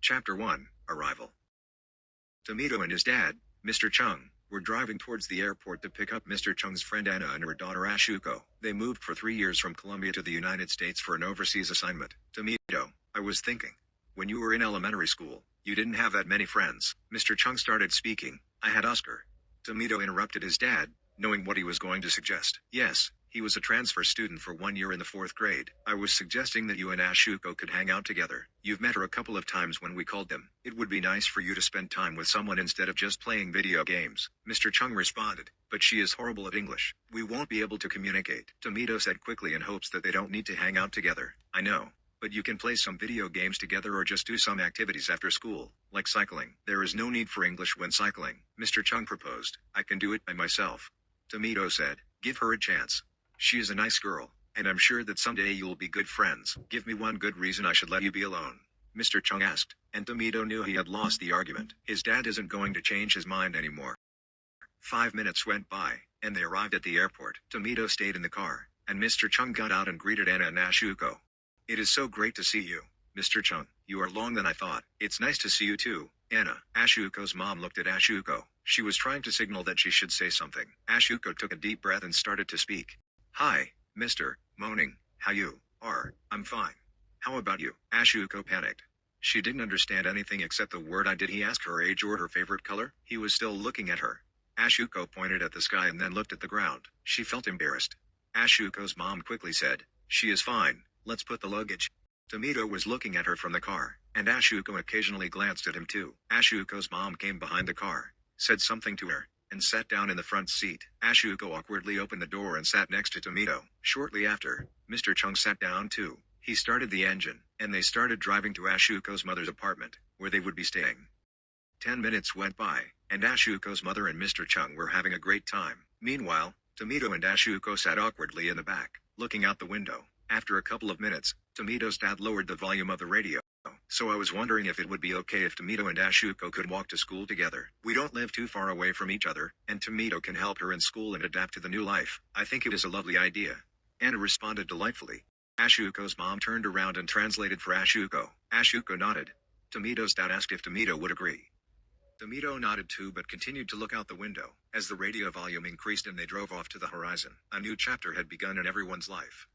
Chapter 1, Arrival. Tomedo and his dad, Mr. Chung, were driving towards the airport to pick up Mr. Chung's friend Anna and her daughter Ashuko. They moved for 3 years from Colombia to the United States for an overseas assignment. Tomedo, I was thinking. When you were in elementary school, you didn't have that many friends. Mr. Chung started speaking. I had Oscar. Tomedo interrupted his dad, knowing what he was going to suggest. Yes, he was a transfer student for 1 year in the 4th grade. I was suggesting that you and Ashuko could hang out together. You've met her a couple of times when we called them. It would be nice for you to spend time with someone instead of just playing video games. Mr. Chung responded, but she is horrible at English. We won't be able to communicate. Tomedo said quickly in hopes that they don't need to hang out together. I know. But you can play some video games together or just do some activities after school, like cycling. There is no need for English when cycling. Mr. Chung proposed. I can do it by myself. Tomedo said, give her a chance. She is a nice girl, and I'm sure that someday you'll be good friends. Give me one good reason I should let you be alone. Mr. Chung asked, and Tomedo knew he had lost the argument. His dad isn't going to change his mind anymore. 5 minutes went by, and they arrived at the airport. Tomedo stayed in the car, and Mr. Chung got out and greeted Anna and Ashuko. It is so great to see you, Mr. Chung. You are longer than I thought. It's nice to see you too, Anna. Ashuko's mom looked at Ashuko. She was trying to signal that she should say something. Ashuko took a deep breath and started to speak. Hi, Mr. Moaning. How you are? I'm fine. How about you? Ashuko panicked. She didn't understand anything except the word I. Did he ask her age or her favorite color? He was still looking at her. Ashuko pointed at the sky and then looked at the ground. She felt embarrassed. Ashuko's mom quickly said, she is fine. Let's put the luggage. Tomedo was looking at her from the car, and Ashuko occasionally glanced at him too. Ashuko's mom came behind the car, said something to her, and sat down in the front seat. Ashuko awkwardly opened the door and sat next to Tomedo. Shortly after, Mr. Chung sat down too. He started the engine, and they started driving to Ashuko's mother's apartment, where they would be staying. 10 minutes went by, and Ashuko's mother and Mr. Chung were having a great time. Meanwhile, Tomedo and Ashuko sat awkwardly in the back, looking out the window. After a couple of minutes, Tomedo's dad lowered the volume of the radio. So I was wondering if it would be okay if Tomedo and Ashuko could walk to school together. We don't live too far away from each other, and Tomedo can help her in school and adapt to the new life. I think it is a lovely idea. Anna responded delightfully. Ashuko's mom turned around and translated for Ashuko. Ashuko nodded. Tomedo's dad asked if Tomedo would agree. Tomedo nodded too but continued to look out the window. As the radio volume increased and they drove off to the horizon, a new chapter had begun in everyone's life.